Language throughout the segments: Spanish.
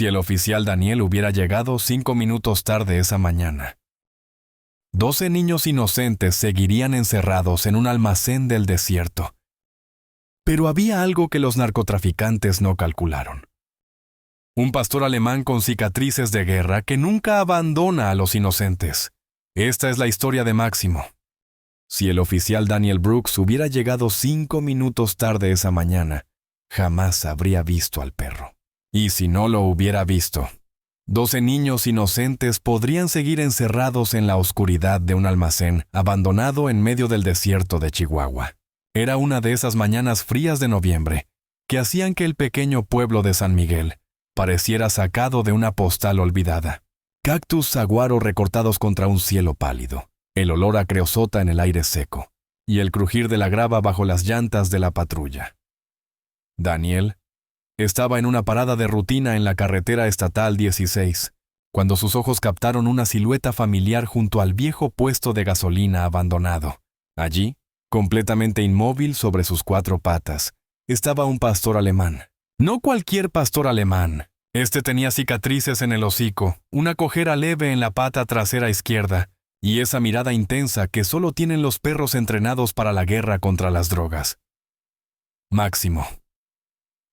si el oficial Daniel hubiera llegado 5 minutos tarde esa mañana. 12 niños inocentes seguirían encerrados en un almacén del desierto. Pero había algo que los narcotraficantes no calcularon. Un pastor alemán con cicatrices de guerra que nunca abandona a los inocentes. Esta es la historia de Máximo. Si el oficial Daniel Brooks hubiera llegado 5 minutos tarde esa mañana, jamás habría visto al perro. Y si no lo hubiera visto, 12 niños inocentes podrían seguir encerrados en la oscuridad de un almacén abandonado en medio del desierto de Chihuahua. Era una de esas mañanas frías de noviembre que hacían que el pequeño pueblo de San Miguel pareciera sacado de una postal olvidada. Cactus saguaro recortados contra un cielo pálido, el olor a creosota en el aire seco y el crujir de la grava bajo las llantas de la patrulla. Daniel estaba en una parada de rutina en la carretera estatal 16, cuando sus ojos captaron una silueta familiar junto al viejo puesto de gasolina abandonado. Allí, completamente inmóvil sobre sus 4 patas, estaba un pastor alemán. No cualquier pastor alemán. Este tenía cicatrices en el hocico, una cojera leve en la pata trasera izquierda y esa mirada intensa que solo tienen los perros entrenados para la guerra contra las drogas. Máximo.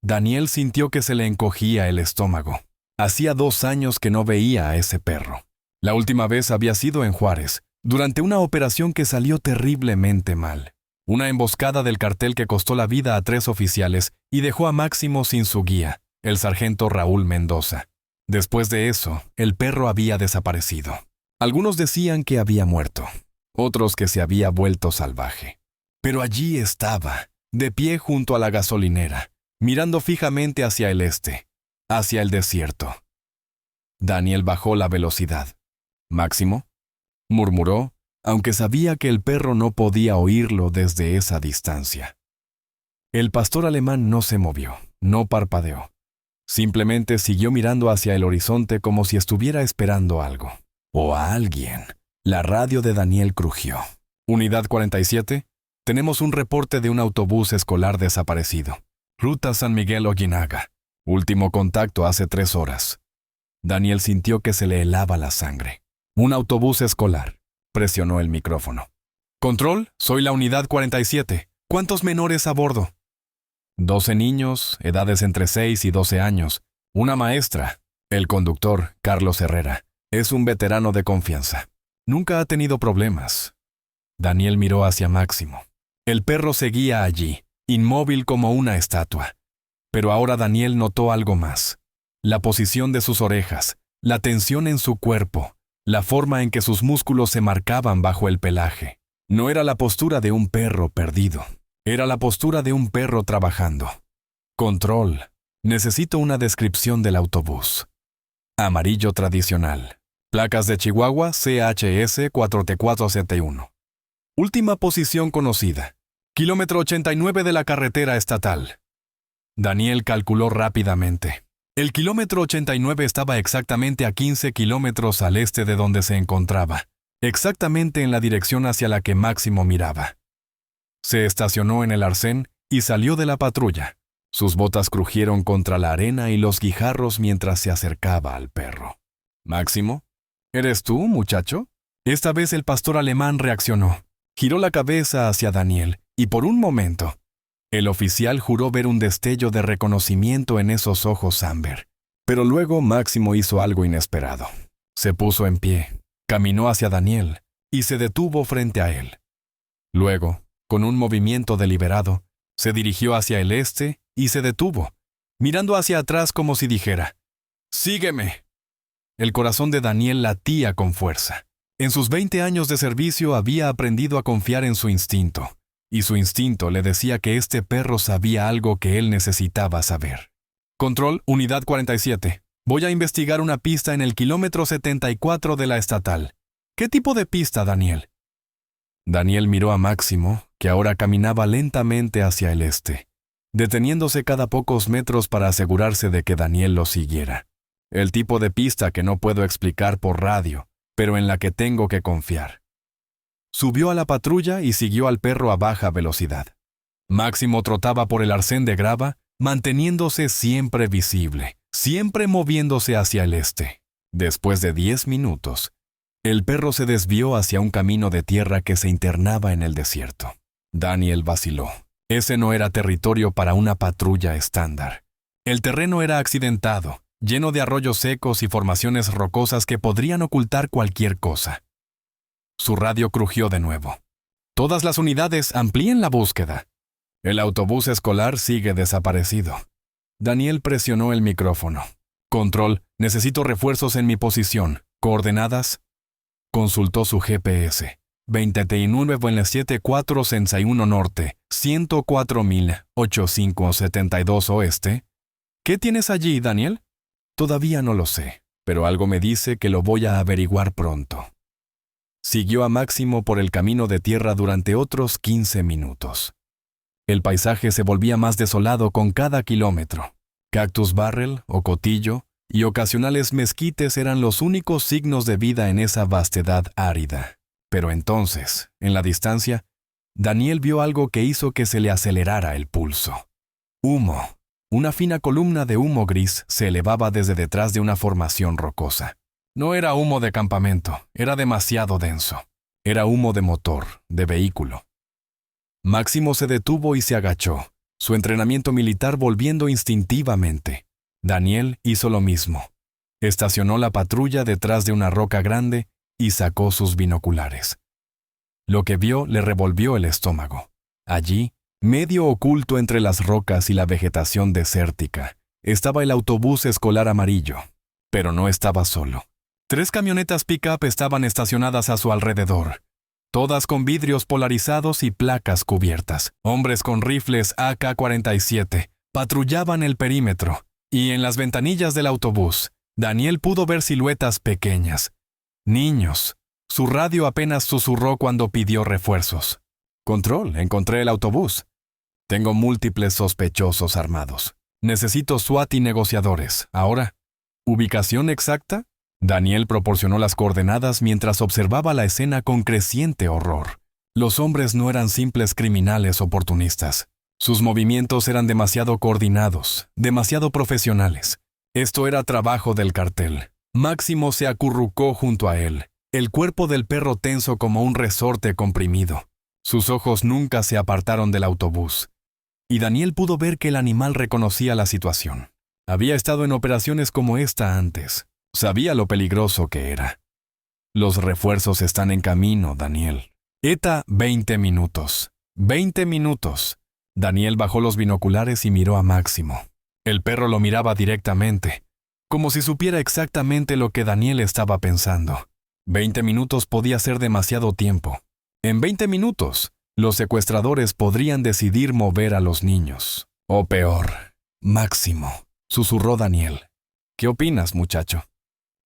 Daniel sintió que se le encogía el estómago. Hacía 2 años que no veía a ese perro. La última vez había sido en Juárez, durante una operación que salió terriblemente mal. Una emboscada del cartel que costó la vida a 3 oficiales y dejó a Máximo sin su guía, el sargento Raúl Mendoza. Después de eso, el perro había desaparecido. Algunos decían que había muerto, otros que se había vuelto salvaje. Pero allí estaba, de pie junto a la gasolinera, mirando fijamente hacia el este, hacia el desierto. Daniel bajó la velocidad. «¿Máximo?», murmuró, aunque sabía que el perro no podía oírlo desde esa distancia. El pastor alemán no se movió, no parpadeó. Simplemente siguió mirando hacia el horizonte como si estuviera esperando algo. O a alguien. La radio de Daniel crujió. «Unidad 47, tenemos un reporte de un autobús escolar desaparecido. Ruta San Miguel-Ojinaga. Último contacto hace 3 horas». Daniel sintió que se le helaba la sangre. «Un autobús escolar», presionó el micrófono. «Control, soy la unidad 47. ¿Cuántos menores a bordo?» 12 niños, edades entre 6 y 12 años. Una maestra. El conductor, Carlos Herrera, es un veterano de confianza. Nunca ha tenido problemas. Daniel miró hacia Máximo. El perro seguía allí, inmóvil como una estatua. Pero ahora Daniel notó algo más. La posición de sus orejas, la tensión en su cuerpo, la forma en que sus músculos se marcaban bajo el pelaje. No era la postura de un perro perdido. Era la postura de un perro trabajando. «Control. Necesito una descripción del autobús. Amarillo tradicional. Placas de Chihuahua CHS 4T471. Última posición conocida. Kilómetro 89 de la carretera estatal». Daniel calculó rápidamente. El kilómetro 89 estaba exactamente a 15 kilómetros al este de donde se encontraba, exactamente en la dirección hacia la que Máximo miraba. Se estacionó en el arcén y salió de la patrulla. Sus botas crujieron contra la arena y los guijarros mientras se acercaba al perro. «¿Máximo? ¿Eres tú, muchacho?» Esta vez el pastor alemán reaccionó. Giró la cabeza hacia Daniel y por un momento, el oficial juró ver un destello de reconocimiento en esos ojos ámbar. Pero luego Máximo hizo algo inesperado. Se puso en pie, caminó hacia Daniel y se detuvo frente a él. Luego, con un movimiento deliberado, se dirigió hacia el este y se detuvo, mirando hacia atrás como si dijera, «¡Sígueme!». El corazón de Daniel latía con fuerza. En sus 20 años de servicio había aprendido a confiar en su instinto, y su instinto le decía que este perro sabía algo que él necesitaba saber. «Control, unidad 47. Voy a investigar una pista en el kilómetro 74 de la estatal». «¿Qué tipo de pista, Daniel?». Daniel miró a Máximo, que ahora caminaba lentamente hacia el este, deteniéndose cada pocos metros para asegurarse de que Daniel lo siguiera. «El tipo de pista que no puedo explicar por radio, pero en la que tengo que confiar». Subió a la patrulla y siguió al perro a baja velocidad. Máximo trotaba por el arcén de grava, manteniéndose siempre visible, siempre moviéndose hacia el este. Después de 10 minutos, el perro se desvió hacia un camino de tierra que se internaba en el desierto. Daniel vaciló. Ese no era territorio para una patrulla estándar. El terreno era accidentado, lleno de arroyos secos y formaciones rocosas que podrían ocultar cualquier cosa. Su radio crujió de nuevo. Todas las unidades amplíen la búsqueda. El autobús escolar sigue desaparecido. Daniel presionó el micrófono. Control, necesito refuerzos en mi posición. ¿Coordenadas? Consultó su GPS. 29,7461 norte, 104,8572 oeste. ¿Qué tienes allí, Daniel? Todavía no lo sé, pero algo me dice que lo voy a averiguar pronto. Siguió a Máximo por el camino de tierra durante otros 15 minutos. El paisaje se volvía más desolado con cada kilómetro. Cactus Barrel, Ocotillo y ocasionales mezquites eran los únicos signos de vida en esa vastedad árida. Pero entonces, en la distancia, Daniel vio algo que hizo que se le acelerara el pulso. Humo. Una fina columna de humo gris se elevaba desde detrás de una formación rocosa. No era humo de campamento, era demasiado denso. Era humo de motor, de vehículo. Máximo se detuvo y se agachó, su entrenamiento militar volviendo instintivamente. Daniel hizo lo mismo. Estacionó la patrulla detrás de una roca grande y sacó sus binoculares. Lo que vio le revolvió el estómago. Allí, medio oculto entre las rocas y la vegetación desértica, estaba el autobús escolar amarillo, pero no estaba solo. 3 camionetas pick-up estaban estacionadas a su alrededor, todas con vidrios polarizados y placas cubiertas. Hombres con rifles AK-47 patrullaban el perímetro, y en las ventanillas del autobús, Daniel pudo ver siluetas pequeñas. Niños. Su radio apenas susurró cuando pidió refuerzos. Control, encontré el autobús. Tengo múltiples sospechosos armados. Necesito SWAT y negociadores. Ahora, ¿ubicación exacta? Daniel proporcionó las coordenadas mientras observaba la escena con creciente horror. Los hombres no eran simples criminales oportunistas. Sus movimientos eran demasiado coordinados, demasiado profesionales. Esto era trabajo del cartel. Máximo se acurrucó junto a él, el cuerpo del perro tenso como un resorte comprimido. Sus ojos nunca se apartaron del autobús, y Daniel pudo ver que el animal reconocía la situación. Había estado en operaciones como esta antes. Sabía lo peligroso que era. Los refuerzos están en camino, Daniel. ETA, 20 minutos. 20 minutos. Daniel bajó los binoculares y miró a Máximo. El perro lo miraba directamente, como si supiera exactamente lo que Daniel estaba pensando. 20 minutos podía ser demasiado tiempo. En 20 minutos, los secuestradores podrían decidir mover a los niños. O peor, Máximo, susurró Daniel. ¿Qué opinas, muchacho?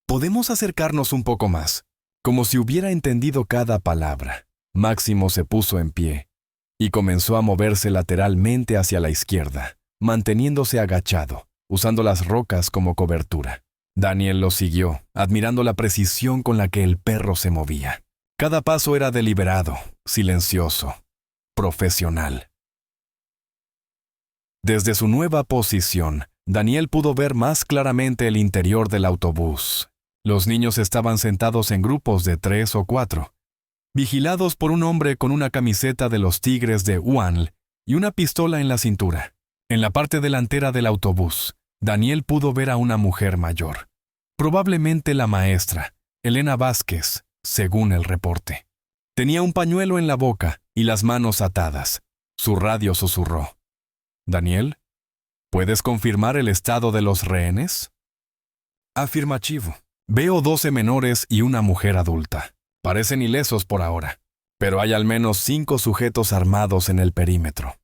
¿Podemos acercarnos un poco más? Como si hubiera entendido cada palabra. Máximo se puso en pie y comenzó a moverse lateralmente hacia la izquierda, manteniéndose agachado, usando las rocas como cobertura. Daniel lo siguió, admirando la precisión con la que el perro se movía. Cada paso era deliberado, silencioso, profesional. Desde su nueva posición, Daniel pudo ver más claramente el interior del autobús. Los niños estaban sentados en grupos de 3 o 4, vigilados por un hombre con una camiseta de los Tigres de UANL y una pistola en la cintura. En la parte delantera del autobús, Daniel pudo ver a una mujer mayor, probablemente la maestra, Elena Vázquez, según el reporte. Tenía un pañuelo en la boca y las manos atadas. Su radio susurró. «Daniel, ¿puedes confirmar el estado de los rehenes?» «Afirmativo. Veo 12 menores y una mujer adulta. Parecen ilesos por ahora, pero hay al menos 5 sujetos armados en el perímetro.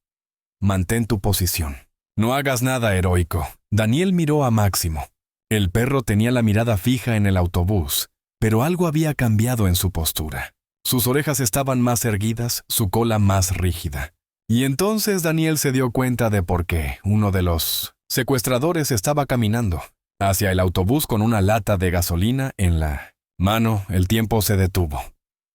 Mantén tu posición. No hagas nada heroico». Daniel miró a Máximo. El perro tenía la mirada fija en el autobús, pero algo había cambiado en su postura. Sus orejas estaban más erguidas, su cola más rígida. Y entonces Daniel se dio cuenta de por qué uno de los secuestradores estaba caminando hacia el autobús con una lata de gasolina en la mano. El tiempo se detuvo.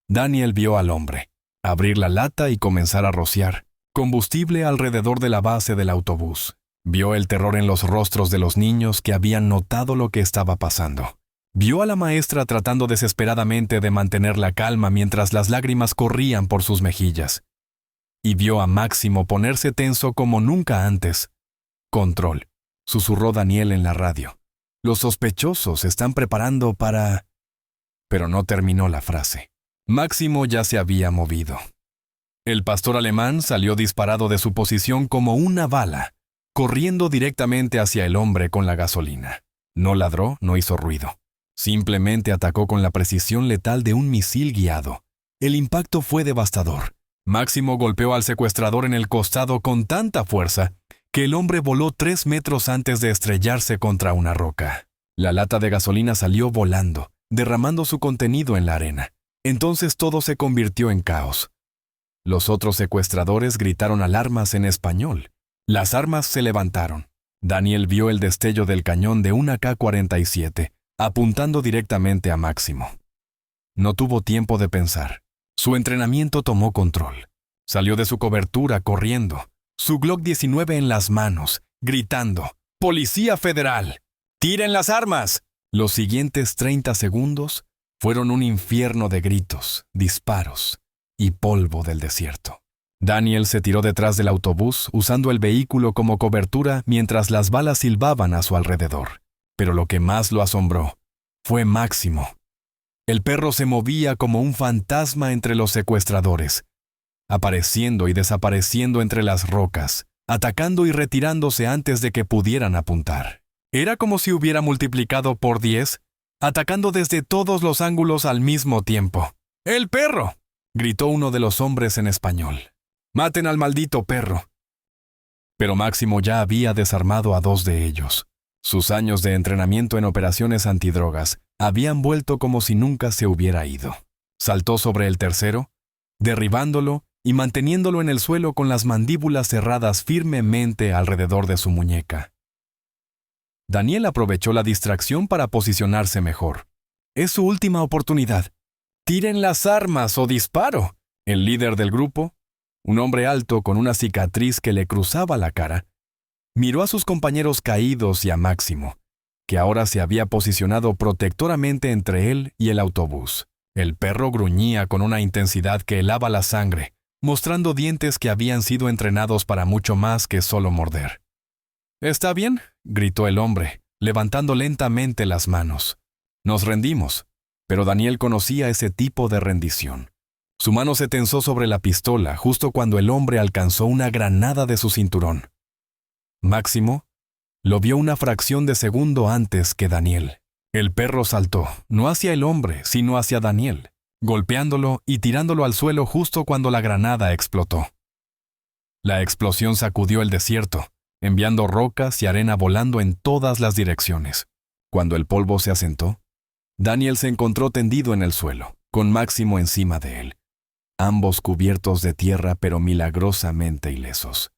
Daniel vio al hombre abrir la lata y comenzar a rociar combustible alrededor de la base del autobús. Vio el terror en los rostros de los niños que habían notado lo que estaba pasando. Vio a la maestra tratando desesperadamente de mantener la calma mientras las lágrimas corrían por sus mejillas. Y vio a Máximo ponerse tenso como nunca antes. «Control», susurró Daniel en la radio. «Los sospechosos se están preparando para...» Pero no terminó la frase. Máximo ya se había movido. El pastor alemán salió disparado de su posición como una bala, corriendo directamente hacia el hombre con la gasolina. No ladró, no hizo ruido. Simplemente atacó con la precisión letal de un misil guiado. El impacto fue devastador. Máximo golpeó al secuestrador en el costado con tanta fuerza que el hombre voló 3 metros antes de estrellarse contra una roca. La lata de gasolina salió volando, derramando su contenido en la arena. Entonces todo se convirtió en caos. Los otros secuestradores gritaron alarmas en español. Las armas se levantaron. Daniel vio el destello del cañón de una K-47, apuntando directamente a Máximo. No tuvo tiempo de pensar. Su entrenamiento tomó control. Salió de su cobertura corriendo, su Glock 19 en las manos, gritando: «¡Policía Federal! ¡Tiren las armas!». Los siguientes 30 segundos fueron un infierno de gritos, disparos y polvo del desierto. Daniel se tiró detrás del autobús usando el vehículo como cobertura mientras las balas silbaban a su alrededor. Pero lo que más lo asombró fue Máximo. El perro se movía como un fantasma entre los secuestradores, apareciendo y desapareciendo entre las rocas, atacando y retirándose antes de que pudieran apuntar. Era como si hubiera multiplicado por 10, atacando desde todos los ángulos al mismo tiempo. «¡El perro!», gritó uno de los hombres en español. «¡Maten al maldito perro!». Pero Máximo ya había desarmado a 2 de ellos. Sus años de entrenamiento en operaciones antidrogas habían vuelto como si nunca se hubiera ido. Saltó sobre el tercero, derribándolo y manteniéndolo en el suelo con las mandíbulas cerradas firmemente alrededor de su muñeca. Daniel aprovechó la distracción para posicionarse mejor. «Es su última oportunidad. ¡Tiren las armas o disparo!». El líder del grupo, un hombre alto con una cicatriz que le cruzaba la cara, miró a sus compañeros caídos y a Máximo, que ahora se había posicionado protectoramente entre él y el autobús. El perro gruñía con una intensidad que helaba la sangre, mostrando dientes que habían sido entrenados para mucho más que solo morder. «¿Está bien?», gritó el hombre, levantando lentamente las manos. «Nos rendimos». Pero Daniel conocía ese tipo de rendición. Su mano se tensó sobre la pistola justo cuando el hombre alcanzó una granada de su cinturón. Máximo lo vio una fracción de segundo antes que Daniel. El perro saltó, no hacia el hombre, sino hacia Daniel, golpeándolo y tirándolo al suelo justo cuando la granada explotó. La explosión sacudió el desierto, enviando rocas y arena volando en todas las direcciones. Cuando el polvo se asentó, Daniel se encontró tendido en el suelo, con Máximo encima de él, ambos cubiertos de tierra pero milagrosamente ilesos.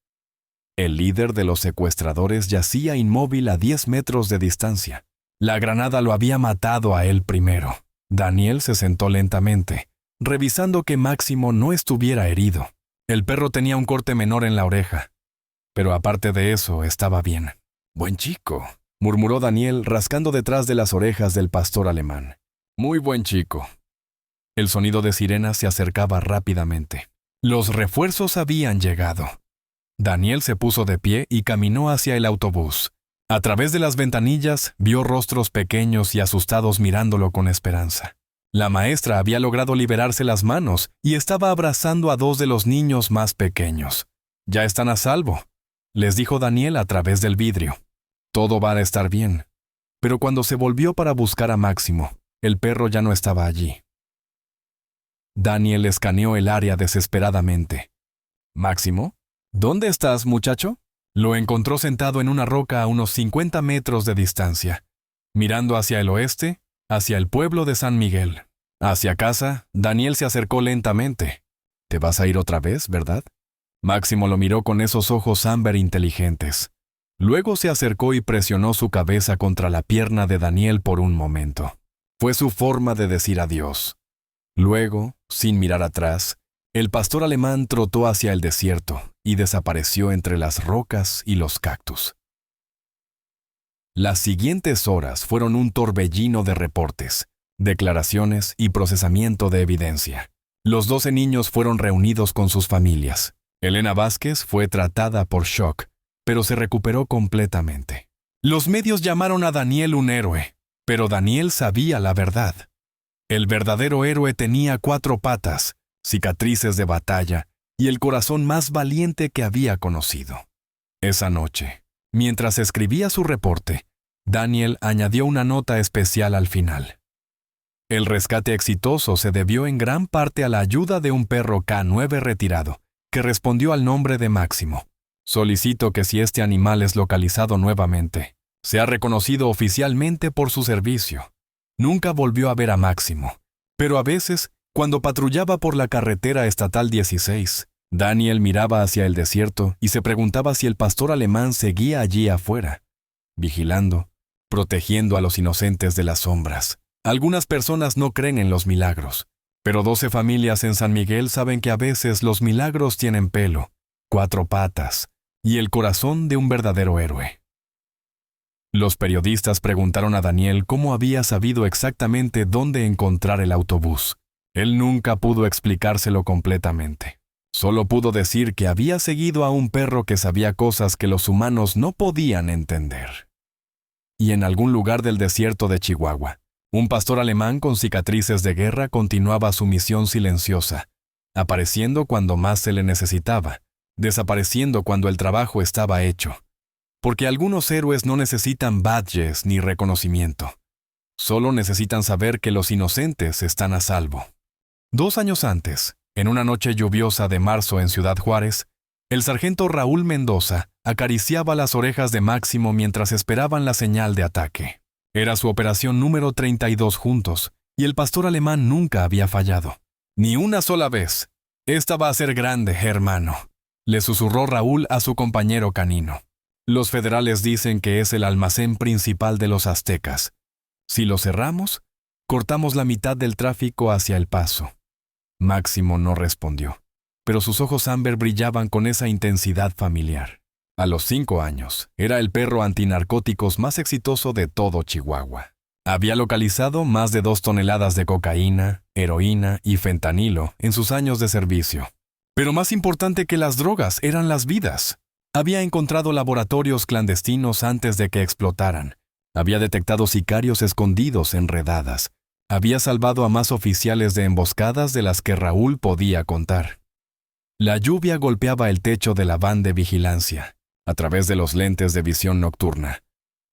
El líder de los secuestradores yacía inmóvil a 10 metros de distancia. La granada lo había matado a él primero. Daniel se sentó lentamente, revisando que Máximo no estuviera herido. El perro tenía un corte menor en la oreja, pero aparte de eso estaba bien. «Buen chico», murmuró Daniel rascando detrás de las orejas del pastor alemán. «Muy buen chico». El sonido de sirenas se acercaba rápidamente. Los refuerzos habían llegado. Daniel se puso de pie y caminó hacia el autobús. A través de las ventanillas vio rostros pequeños y asustados mirándolo con esperanza. La maestra había logrado liberarse las manos y estaba abrazando a 2 de los niños más pequeños. «Ya están a salvo», les dijo Daniel a través del vidrio. «Todo va a estar bien». Pero cuando se volvió para buscar a Máximo, el perro ya no estaba allí. Daniel escaneó el área desesperadamente. «¿Máximo? ¿Dónde estás, muchacho?». Lo encontró sentado en una roca a unos 50 metros de distancia, mirando hacia el oeste, hacia el pueblo de San Miguel. Hacia casa, Daniel se acercó lentamente. «¿Te vas a ir otra vez, verdad?». Máximo lo miró con esos ojos ámbar inteligentes. Luego se acercó y presionó su cabeza contra la pierna de Daniel por un momento. Fue su forma de decir adiós. Luego, sin mirar atrás, el pastor alemán trotó hacia el desierto y desapareció entre las rocas y los cactus. Las siguientes horas fueron un torbellino de reportes, declaraciones y procesamiento de evidencia. Los 12 niños fueron reunidos con sus familias. Elena Vázquez fue tratada por shock, pero se recuperó completamente. Los medios llamaron a Daniel un héroe, pero Daniel sabía la verdad. El verdadero héroe tenía 4 patas, cicatrices de batalla y el corazón más valiente que había conocido. Esa noche, mientras escribía su reporte, Daniel añadió una nota especial al final. El rescate exitoso se debió en gran parte a la ayuda de un perro K9 retirado, que respondió al nombre de Máximo. Solicito que si este animal es localizado nuevamente, sea reconocido oficialmente por su servicio. Nunca volvió a ver a Máximo, pero a veces, cuando patrullaba por la carretera estatal 16, Daniel miraba hacia el desierto y se preguntaba si el pastor alemán seguía allí afuera, vigilando, protegiendo a los inocentes de las sombras. Algunas personas no creen en los milagros, pero 12 familias en San Miguel saben que a veces los milagros tienen pelo, 4 patas y el corazón de un verdadero héroe. Los periodistas preguntaron a Daniel cómo había sabido exactamente dónde encontrar el autobús. Él nunca pudo explicárselo completamente. Solo pudo decir que había seguido a un perro que sabía cosas que los humanos no podían entender. Y en algún lugar del desierto de Chihuahua, un pastor alemán con cicatrices de guerra continuaba su misión silenciosa, apareciendo cuando más se le necesitaba, desapareciendo cuando el trabajo estaba hecho. Porque algunos héroes no necesitan badges ni reconocimiento. Solo necesitan saber que los inocentes están a salvo. 2 años antes, en una noche lluviosa de marzo en Ciudad Juárez, el sargento Raúl Mendoza acariciaba las orejas de Máximo mientras esperaban la señal de ataque. Era su operación número 32 juntos, y el pastor alemán nunca había fallado. Ni una sola vez. Esta va a ser grande, hermano, le susurró Raúl a su compañero canino. Los federales dicen que es el almacén principal de los aztecas. Si lo cerramos, cortamos la mitad del tráfico hacia El Paso. Máximo no respondió, pero sus ojos ámbar brillaban con esa intensidad familiar. A los 5 años, era el perro antinarcóticos más exitoso de todo Chihuahua. Había localizado más de 2 toneladas de cocaína, heroína y fentanilo en sus años de servicio. Pero más importante que las drogas eran las vidas. Había encontrado laboratorios clandestinos antes de que explotaran. Había detectado sicarios escondidos en redadas. Había salvado a más oficiales de emboscadas de las que Raúl podía contar. La lluvia golpeaba el techo de la van de vigilancia. A través de los lentes de visión nocturna,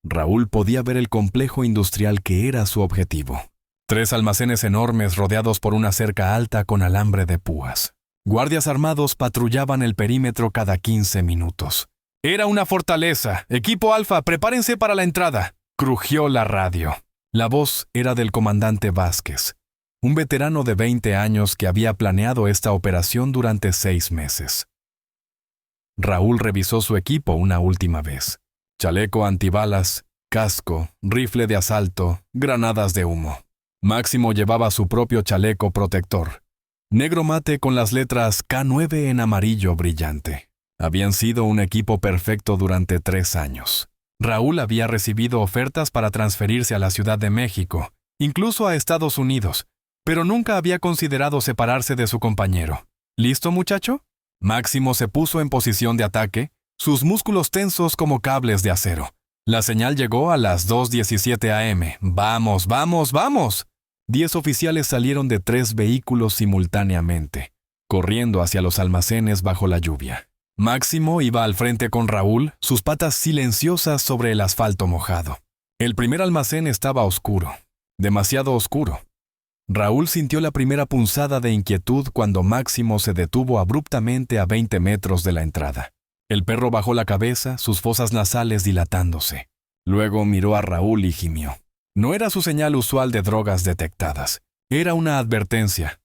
Raúl podía ver el complejo industrial que era su objetivo. 3 almacenes enormes rodeados por una cerca alta con alambre de púas. Guardias armados patrullaban el perímetro cada 15 minutos. «Era una fortaleza. Equipo Alfa, prepárense para la entrada», crujió la radio. La voz era del comandante Vázquez, un veterano de 20 años que había planeado esta operación durante 6 meses. Raúl revisó su equipo una última vez. Chaleco antibalas, casco, rifle de asalto, granadas de humo. Máximo llevaba su propio chaleco protector, negro mate con las letras K9 en amarillo brillante. Habían sido un equipo perfecto durante 3 años. Raúl había recibido ofertas para transferirse a la Ciudad de México, incluso a Estados Unidos, pero nunca había considerado separarse de su compañero. ¿Listo, muchacho? Máximo se puso en posición de ataque, sus músculos tensos como cables de acero. La señal llegó a las 2:17 a.m. ¡Vamos, vamos, vamos! 10 oficiales salieron de 3 vehículos simultáneamente, corriendo hacia los almacenes bajo la lluvia. Máximo iba al frente con Raúl, sus patas silenciosas sobre el asfalto mojado. El primer almacén estaba oscuro, demasiado oscuro. Raúl sintió la primera punzada de inquietud cuando Máximo se detuvo abruptamente a 20 metros de la entrada. El perro bajó la cabeza, sus fosas nasales dilatándose. Luego miró a Raúl y gimió. No era su señal usual de drogas detectadas. Era una advertencia.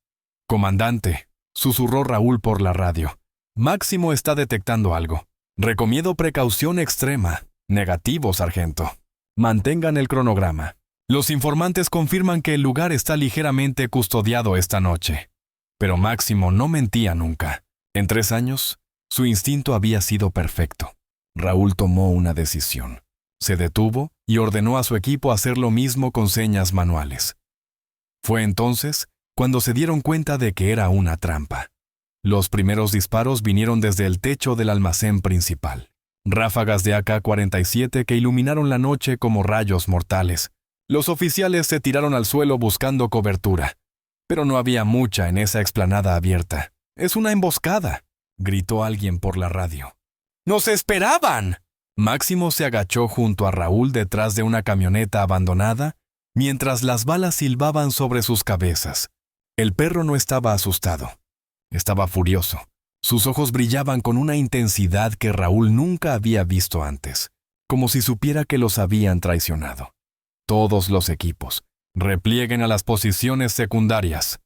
«Comandante», susurró Raúl por la radio. «Máximo está detectando algo. Recomiendo precaución extrema. Negativo, sargento. Mantengan el cronograma. Los informantes confirman que el lugar está ligeramente custodiado esta noche». Pero Máximo no mentía nunca. En 3 años, Su instinto había sido perfecto. Raúl tomó una decisión. Se detuvo y ordenó a su equipo hacer lo mismo con señas manuales. Fue entonces cuando se dieron cuenta de que era una trampa. Los primeros disparos vinieron desde el techo del almacén principal. Ráfagas de AK-47 que iluminaron la noche como rayos mortales. Los oficiales se tiraron al suelo buscando cobertura. Pero no había mucha en esa explanada abierta. «¡Es una emboscada!», gritó alguien por la radio. «¡Nos esperaban!». Máximo se agachó junto a Raúl detrás de una camioneta abandonada, mientras las balas silbaban sobre sus cabezas. El perro no estaba asustado. Estaba furioso. Sus ojos brillaban con una intensidad que Raúl nunca había visto antes, como si supiera que los habían traicionado. «Todos los equipos, replieguen a las posiciones secundarias»,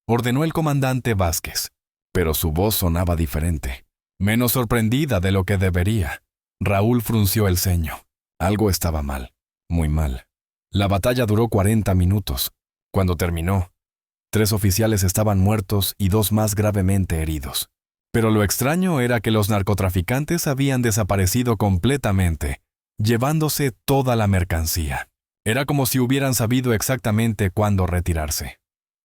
ordenó el comandante Vázquez. Pero su voz sonaba diferente, menos sorprendida de lo que debería. Raúl frunció el ceño. Algo estaba mal, muy mal. La batalla duró 40 minutos. Cuando terminó, 3 oficiales estaban muertos y 2 más gravemente heridos. Pero lo extraño era que los narcotraficantes habían desaparecido completamente, llevándose toda la mercancía. Era como si hubieran sabido exactamente cuándo retirarse.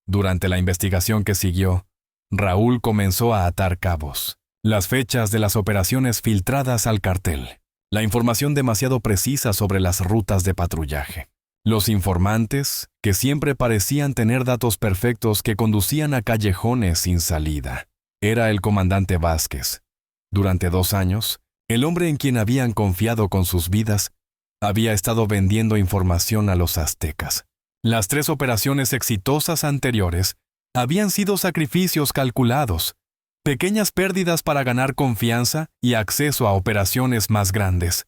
Durante la investigación que siguió, Raúl comenzó a atar cabos. Las fechas de las operaciones filtradas al cartel. La información demasiado precisa sobre las rutas de patrullaje. Los informantes, que siempre parecían tener datos perfectos que conducían a callejones sin salida. Era el comandante Vázquez. Durante 2 años, el hombre en quien habían confiado con sus vidas, había estado vendiendo información a los aztecas. Las 3 operaciones exitosas anteriores habían sido sacrificios calculados, pequeñas pérdidas para ganar confianza y acceso a operaciones más grandes.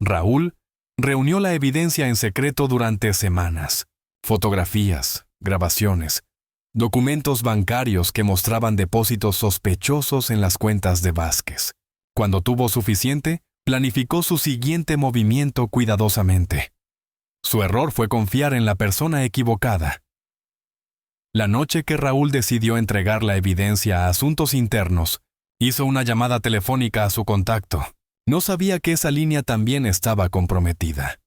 Raúl reunió la evidencia en secreto durante semanas. Fotografías, grabaciones, documentos bancarios que mostraban depósitos sospechosos en las cuentas de Vázquez. Cuando tuvo suficiente, planificó su siguiente movimiento cuidadosamente. Su error fue confiar en la persona equivocada. La noche que Raúl decidió entregar la evidencia a Asuntos Internos, hizo una llamada telefónica a su contacto. No sabía que esa línea también estaba comprometida.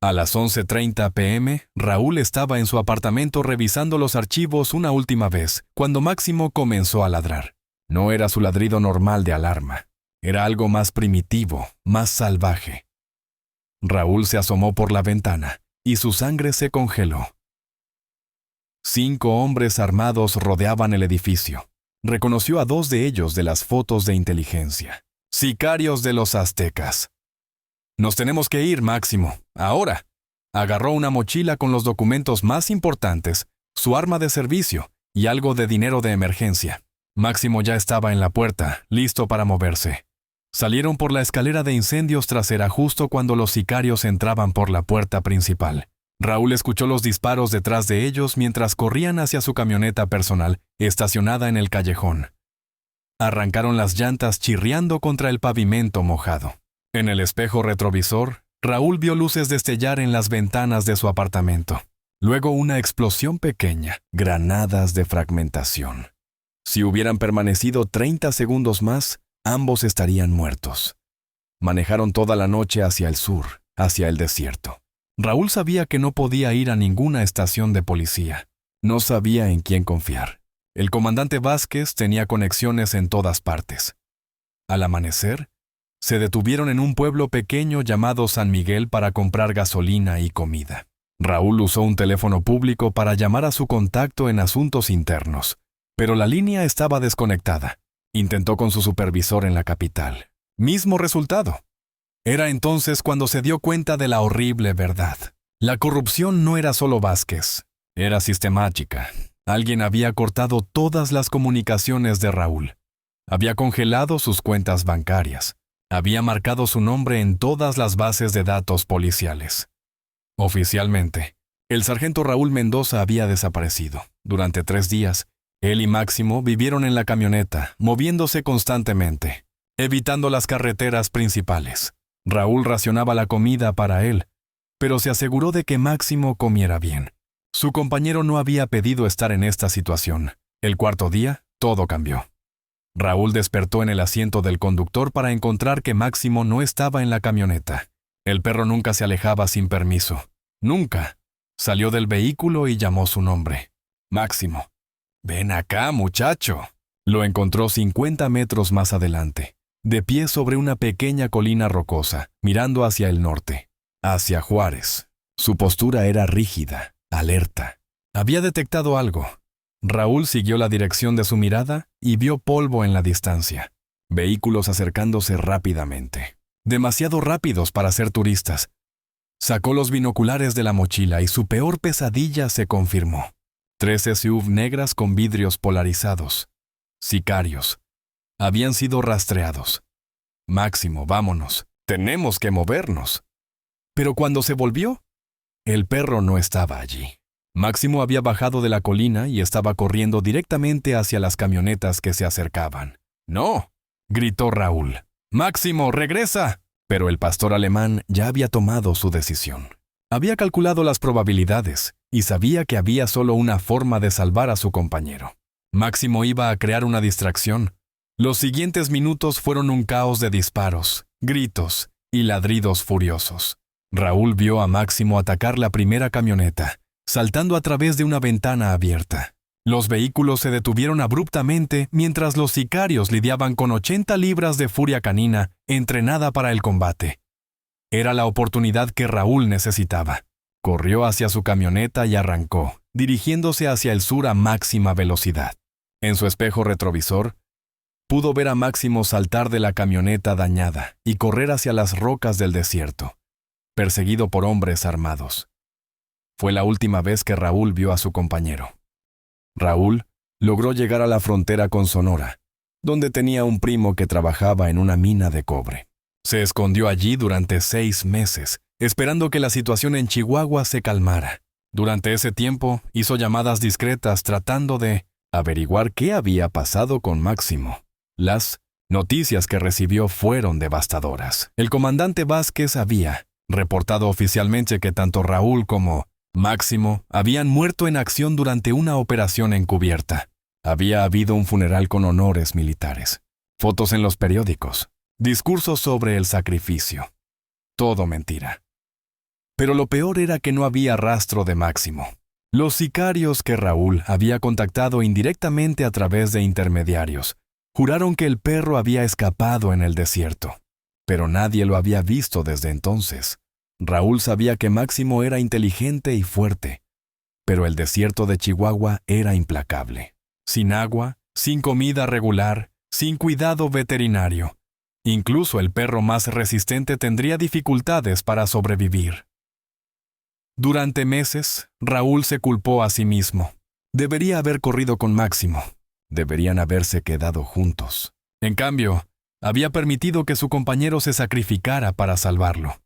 A las 11:30 p.m., Raúl estaba en su apartamento revisando los archivos una última vez, cuando Máximo comenzó a ladrar. No era su ladrido normal de alarma. Era algo más primitivo, más salvaje. Raúl se asomó por la ventana, y su sangre se congeló. 5 hombres armados rodeaban el edificio. Reconoció a 2 de ellos de las fotos de inteligencia. Sicarios de los aztecas. «Nos tenemos que ir, Máximo, ahora». Agarró una mochila con los documentos más importantes, su arma de servicio y algo de dinero de emergencia. Máximo ya estaba en la puerta, listo para moverse. Salieron por la escalera de incendios trasera justo cuando los sicarios entraban por la puerta principal. Raúl escuchó los disparos detrás de ellos mientras corrían hacia su camioneta personal, estacionada en el callejón. Arrancaron las llantas chirriando contra el pavimento mojado. En el espejo retrovisor, Raúl vio luces destellar en las ventanas de su apartamento. Luego una explosión pequeña, granadas de fragmentación. Si hubieran permanecido 30 segundos más, ambos estarían muertos. Manejaron toda la noche hacia el sur, hacia el desierto. Raúl sabía que no podía ir a ninguna estación de policía. No sabía en quién confiar. El comandante Vázquez tenía conexiones en todas partes. Al amanecer, se detuvieron en un pueblo pequeño llamado San Miguel para comprar gasolina y comida. Raúl usó un teléfono público para llamar a su contacto en Asuntos Internos, pero la línea estaba desconectada. Intentó con su supervisor en la capital. Mismo resultado. Era entonces cuando se dio cuenta de la horrible verdad. La corrupción no era solo Vázquez, era sistemática. Alguien había cortado todas las comunicaciones de Raúl. Había congelado sus cuentas bancarias. Había marcado su nombre en todas las bases de datos policiales. Oficialmente, el sargento Raúl Mendoza había desaparecido. Durante 3 días, él y Máximo vivieron en la camioneta, moviéndose constantemente, evitando las carreteras principales. Raúl racionaba la comida para él, pero se aseguró de que Máximo comiera bien. Su compañero no había pedido estar en esta situación. El 4.º día, todo cambió. Raúl despertó en el asiento del conductor para encontrar que Máximo no estaba en la camioneta. El perro nunca se alejaba sin permiso. Nunca. Salió del vehículo y llamó su nombre. Máximo. «Ven acá, muchacho». Lo encontró 50 metros más adelante, de pie sobre una pequeña colina rocosa, mirando hacia el norte, hacia Juárez. Su postura era rígida, alerta. Había detectado algo. Raúl siguió la dirección de su mirada y vio polvo en la distancia. Vehículos acercándose rápidamente. Demasiado rápidos para ser turistas. Sacó los binoculares de la mochila y su peor pesadilla se confirmó. 3 SUV negras con vidrios polarizados. Sicarios. Habían sido rastreados. «Máximo, vámonos. Tenemos que movernos». Pero cuando se volvió, el perro no estaba allí. Máximo había bajado de la colina y estaba corriendo directamente hacia las camionetas que se acercaban. «¡No!», gritó Raúl. «Máximo, regresa». Pero el pastor alemán ya había tomado su decisión. Había calculado las probabilidades y sabía que había solo una forma de salvar a su compañero. Máximo iba a crear una distracción. Los siguientes minutos fueron un caos de disparos, gritos y ladridos furiosos. Raúl vio a Máximo atacar la primera camioneta, saltando a través de una ventana abierta. Los vehículos se detuvieron abruptamente mientras los sicarios lidiaban con 80 libras de furia canina entrenada para el combate. Era la oportunidad que Raúl necesitaba. Corrió hacia su camioneta y arrancó, dirigiéndose hacia el sur a máxima velocidad. En su espejo retrovisor, pudo ver a Máximo saltar de la camioneta dañada y correr hacia las rocas del desierto, perseguido por hombres armados. Fue la última vez que Raúl vio a su compañero. Raúl logró llegar a la frontera con Sonora, donde tenía un primo que trabajaba en una mina de cobre. Se escondió allí durante 6 meses, esperando que la situación en Chihuahua se calmara. Durante ese tiempo, hizo llamadas discretas tratando de averiguar qué había pasado con Máximo. Las noticias que recibió fueron devastadoras. El comandante Vázquez había reportado oficialmente que tanto Raúl como Máximo habían muerto en acción durante una operación encubierta. Había habido un funeral con honores militares, fotos en los periódicos, discursos sobre el sacrificio. Todo mentira. Pero lo peor era que no había rastro de Máximo. Los sicarios que Raúl había contactado indirectamente a través de intermediarios juraron que el perro había escapado en el desierto, pero nadie lo había visto desde entonces. Raúl sabía que Máximo era inteligente y fuerte, pero el desierto de Chihuahua era implacable. Sin agua, sin comida regular, sin cuidado veterinario. Incluso el perro más resistente tendría dificultades para sobrevivir. Durante meses, Raúl se culpó a sí mismo. Debería haber corrido con Máximo. Deberían haberse quedado juntos. En cambio, había permitido que su compañero se sacrificara para salvarlo.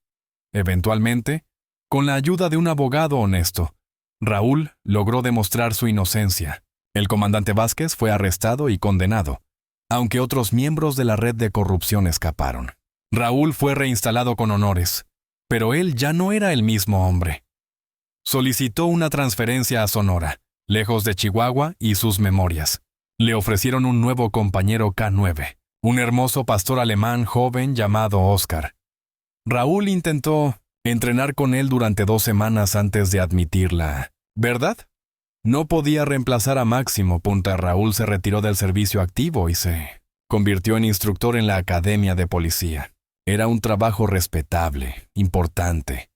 Eventualmente, con la ayuda de un abogado honesto, Raúl logró demostrar su inocencia. El comandante Vázquez fue arrestado y condenado, aunque otros miembros de la red de corrupción escaparon. Raúl fue reinstalado con honores, pero él ya no era el mismo hombre. Solicitó una transferencia a Sonora, lejos de Chihuahua y sus memorias. Le ofrecieron un nuevo compañero K9, un hermoso pastor alemán joven llamado Oscar. Raúl intentó entrenar con él durante 2 semanas antes de admitir la verdad. No podía reemplazar a Máximo. Raúl se retiró del servicio activo y se convirtió en instructor en la academia de policía. Era un trabajo respetable, importante,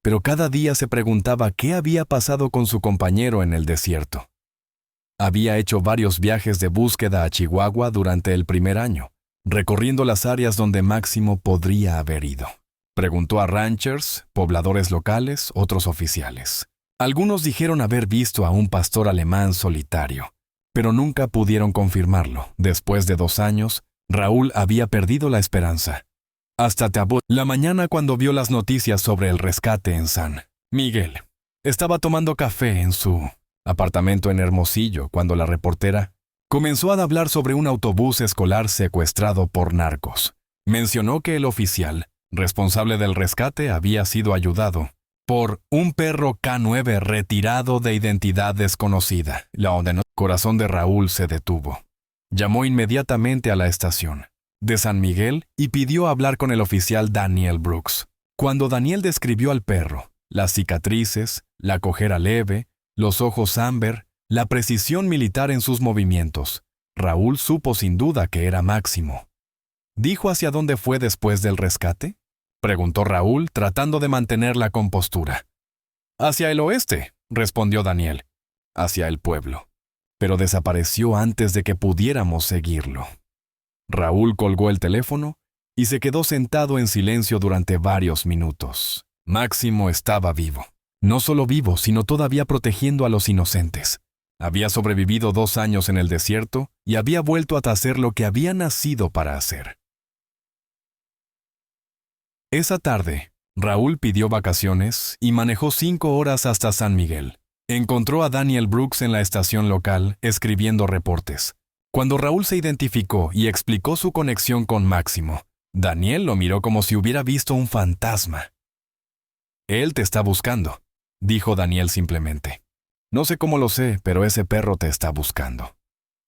pero cada día se preguntaba qué había pasado con su compañero en el desierto. Había hecho varios viajes de búsqueda a Chihuahua durante el primer año, recorriendo las áreas donde Máximo podría haber ido. Preguntó a ranchers, pobladores locales, otros oficiales. Algunos dijeron haber visto a un pastor alemán solitario, pero nunca pudieron confirmarlo. Después de 2 años, Raúl había perdido la esperanza. Hasta la mañana cuando vio las noticias sobre el rescate en San Miguel. Estaba tomando café en su apartamento en Hermosillo cuando la reportera comenzó a hablar sobre un autobús escolar secuestrado por narcos. Mencionó que el oficial responsable del rescate había sido ayudado por un perro K9 retirado de identidad desconocida. El corazón de Raúl se detuvo. Llamó inmediatamente a la estación de San Miguel y pidió hablar con el oficial Daniel Brooks. Cuando Daniel describió al perro, las cicatrices, la cojera leve, los ojos ámbar, la precisión militar en sus movimientos, Raúl supo sin duda que era Máximo. ¿Dijo hacia dónde fue después del rescate?, preguntó Raúl, tratando de mantener la compostura. Hacia el oeste, respondió Daniel. Hacia el pueblo. Pero desapareció antes de que pudiéramos seguirlo. Raúl colgó el teléfono y se quedó sentado en silencio durante varios minutos. Máximo estaba vivo. No solo vivo, sino todavía protegiendo a los inocentes. Había sobrevivido 2 años en el desierto y había vuelto a hacer lo que había nacido para hacer. Esa tarde, Raúl pidió vacaciones y manejó 5 horas hasta San Miguel. Encontró a Daniel Brooks en la estación local escribiendo reportes. Cuando Raúl se identificó y explicó su conexión con Máximo, Daniel lo miró como si hubiera visto un fantasma. «Él te está buscando», dijo Daniel simplemente. «No sé cómo lo sé, pero ese perro te está buscando».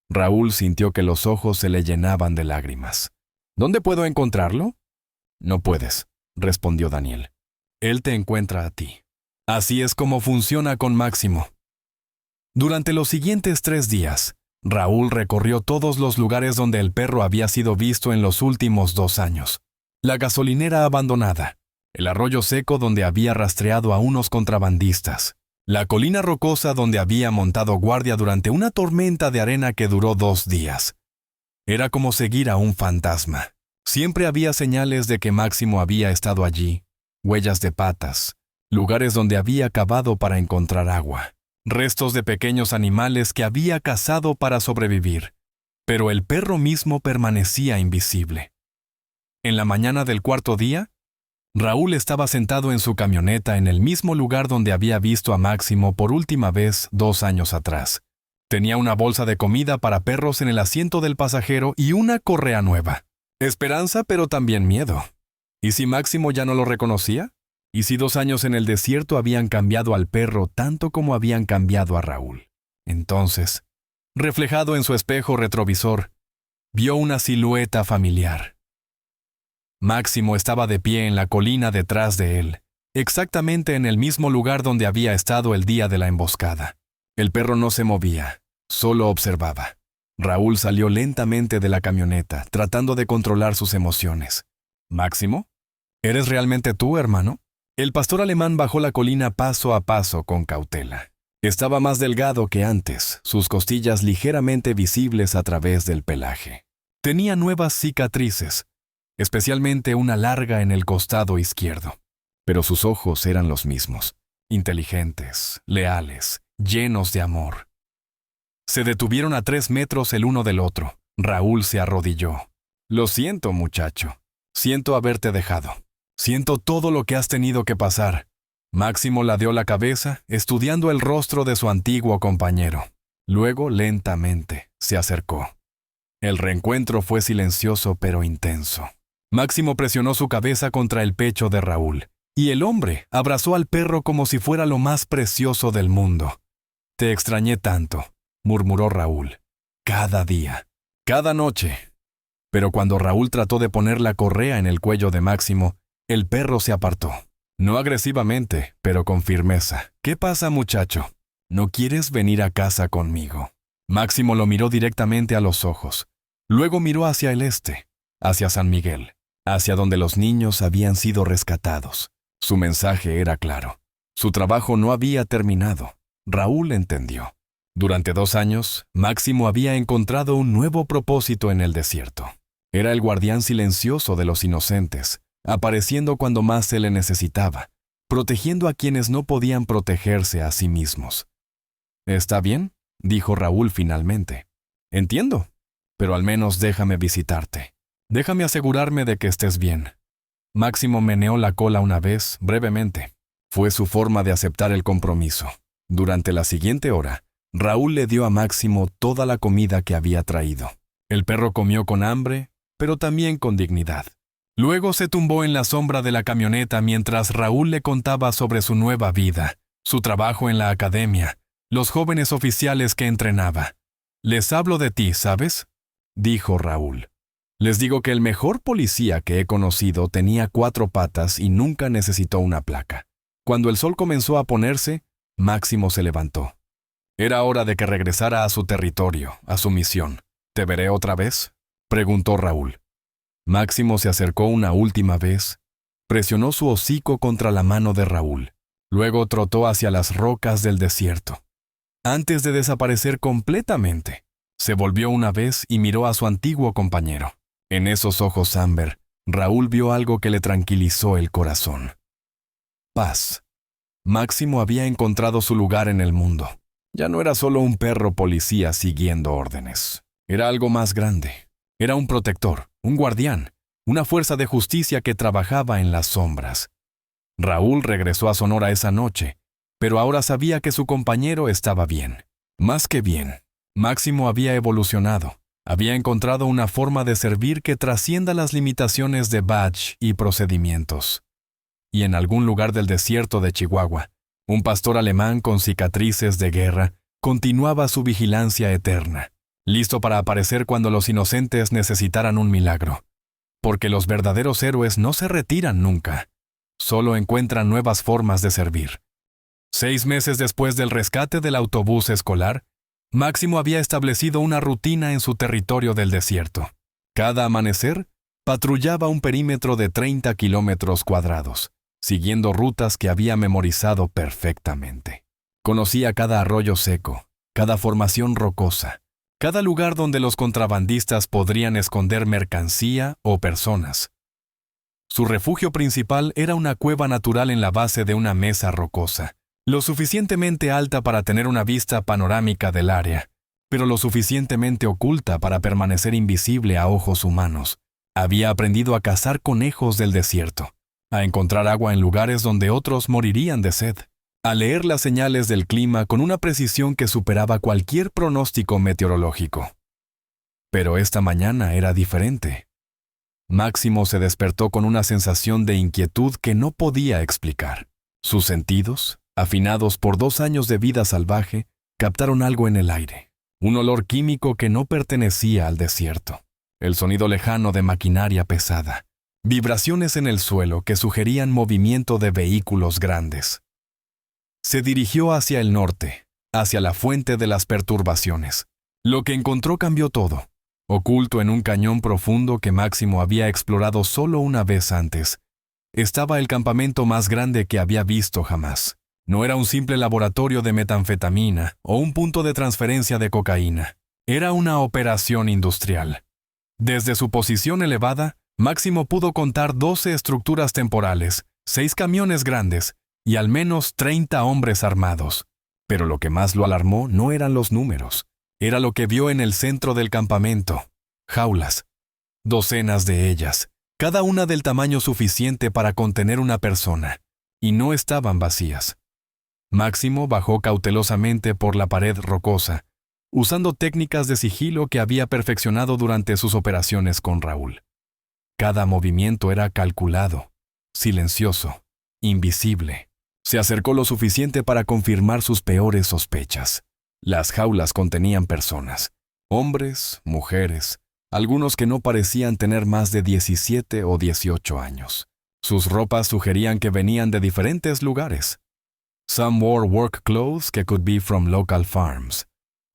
Raúl sintió que los ojos se le llenaban de lágrimas. «¿Dónde puedo encontrarlo?» «No puedes», respondió Daniel. «Él te encuentra a ti». Así es como funciona con Máximo. Durante los siguientes 3 días, Raúl recorrió todos los lugares donde el perro había sido visto en los últimos 2 años. La gasolinera abandonada, el arroyo seco donde había rastreado a unos contrabandistas, la colina rocosa donde había montado guardia durante una tormenta de arena que duró 2 días. Era como seguir a un fantasma. Siempre había señales de que Máximo había estado allí, huellas de patas, lugares donde había cavado para encontrar agua, restos de pequeños animales que había cazado para sobrevivir, pero el perro mismo permanecía invisible. En la mañana del 4.º día, Raúl estaba sentado en su camioneta en el mismo lugar donde había visto a Máximo por última vez 2 años atrás. Tenía una bolsa de comida para perros en el asiento del pasajero y una correa nueva. Esperanza, pero también miedo. ¿Y si Máximo ya no lo reconocía? ¿Y si 2 años en el desierto habían cambiado al perro tanto como habían cambiado a Raúl? Entonces, reflejado en su espejo retrovisor, vio una silueta familiar. Máximo estaba de pie en la colina detrás de él, exactamente en el mismo lugar donde había estado el día de la emboscada. El perro no se movía, solo observaba. Raúl salió lentamente de la camioneta, tratando de controlar sus emociones. «¿Máximo? ¿Eres realmente tú, hermano?» El pastor alemán bajó la colina paso a paso con cautela. Estaba más delgado que antes, sus costillas ligeramente visibles a través del pelaje. Tenía nuevas cicatrices, especialmente una larga en el costado izquierdo. Pero sus ojos eran los mismos, inteligentes, leales, llenos de amor. Se detuvieron a 3 metros el uno del otro. Raúl se arrodilló. «Lo siento, muchacho. Siento haberte dejado. Siento todo lo que has tenido que pasar». Máximo ladeó la cabeza, estudiando el rostro de su antiguo compañero. Luego, lentamente, se acercó. El reencuentro fue silencioso pero intenso. Máximo presionó su cabeza contra el pecho de Raúl, y el hombre abrazó al perro como si fuera lo más precioso del mundo. «Te extrañé tanto», murmuró Raúl. «Cada día, cada noche». Pero cuando Raúl trató de poner la correa en el cuello de Máximo, el perro se apartó. No agresivamente, pero con firmeza. «¿Qué pasa, muchacho? ¿No quieres venir a casa conmigo?» Máximo lo miró directamente a los ojos. Luego miró hacia el este, hacia San Miguel, hacia donde los niños habían sido rescatados. Su mensaje era claro. Su trabajo no había terminado. Raúl entendió. Durante 2 años, Máximo había encontrado un nuevo propósito en el desierto. Era el guardián silencioso de los inocentes, apareciendo cuando más se le necesitaba, protegiendo a quienes no podían protegerse a sí mismos. «¿Está bien?», dijo Raúl finalmente. «Entiendo, pero al menos déjame visitarte. Déjame asegurarme de que estés bien». Máximo meneó la cola una vez, brevemente. Fue su forma de aceptar el compromiso. Durante la siguiente hora, Raúl le dio a Máximo toda la comida que había traído. El perro comió con hambre, pero también con dignidad. Luego se tumbó en la sombra de la camioneta mientras Raúl le contaba sobre su nueva vida, su trabajo en la academia, los jóvenes oficiales que entrenaba. «Les hablo de ti, ¿sabes? dijo Raúl. Les digo que el mejor policía que he conocido tenía 4 patas y nunca necesitó una placa. Cuando el sol comenzó a ponerse, Máximo se levantó. Era hora de que regresara a su territorio, a su misión. ¿Te veré otra vez?, preguntó Raúl. Máximo se acercó una última vez, presionó su hocico contra la mano de Raúl. Luego trotó hacia las rocas del desierto. Antes de desaparecer completamente, se volvió una vez y miró a su antiguo compañero. En esos ojos ámbar, Raúl vio algo que le tranquilizó el corazón. Paz. Máximo había encontrado su lugar en el mundo. Ya no era solo un perro policía siguiendo órdenes. Era algo más grande. Era un protector, un guardián, una fuerza de justicia que trabajaba en las sombras. Raúl regresó a Sonora esa noche, pero ahora sabía que su compañero estaba bien. Más que bien, Máximo había evolucionado. Había encontrado una forma de servir que trascienda las limitaciones de badge y procedimientos. Y en algún lugar del desierto de Chihuahua, un pastor alemán con cicatrices de guerra continuaba su vigilancia eterna, listo para aparecer cuando los inocentes necesitaran un milagro. Porque los verdaderos héroes no se retiran nunca, solo encuentran nuevas formas de servir. 6 meses después del rescate del autobús escolar, Máximo había establecido una rutina en su territorio del desierto. Cada amanecer, patrullaba un perímetro de 30 kilómetros cuadrados, siguiendo rutas que había memorizado perfectamente. Conocía cada arroyo seco, cada formación rocosa, cada lugar donde los contrabandistas podrían esconder mercancía o personas. Su refugio principal era una cueva natural en la base de una mesa rocosa, lo suficientemente alta para tener una vista panorámica del área, pero lo suficientemente oculta para permanecer invisible a ojos humanos. Había aprendido a cazar conejos del desierto, a encontrar agua en lugares donde otros morirían de sed, a leer las señales del clima con una precisión que superaba cualquier pronóstico meteorológico. Pero esta mañana era diferente. Máximo se despertó con una sensación de inquietud que no podía explicar. Sus sentidos, afinados por 2 años de vida salvaje, captaron algo en el aire, un olor químico que no pertenecía al desierto, el sonido lejano de maquinaria pesada, vibraciones en el suelo que sugerían movimiento de vehículos grandes. Se dirigió hacia el norte, hacia la fuente de las perturbaciones. Lo que encontró cambió todo. Oculto en un cañón profundo que Máximo había explorado solo una vez antes, estaba el campamento más grande que había visto jamás. No era un simple laboratorio de metanfetamina o un punto de transferencia de cocaína. Era una operación industrial. Desde su posición elevada, Máximo pudo contar 12 estructuras temporales, 6 camiones grandes y al menos 30 hombres armados. Pero lo que más lo alarmó no eran los números. Era lo que vio en el centro del campamento. Jaulas. Docenas de ellas, cada una del tamaño suficiente para contener una persona, y no estaban vacías. Máximo bajó cautelosamente por la pared rocosa, usando técnicas de sigilo que había perfeccionado durante sus operaciones con Raúl. Cada movimiento era calculado, silencioso, invisible. Se acercó lo suficiente para confirmar sus peores sospechas. Las jaulas contenían personas, hombres, mujeres, algunos que no parecían tener más de 17 o 18 años. Sus ropas sugerían que venían de diferentes lugares. Some wore work clothes that could be from local farms.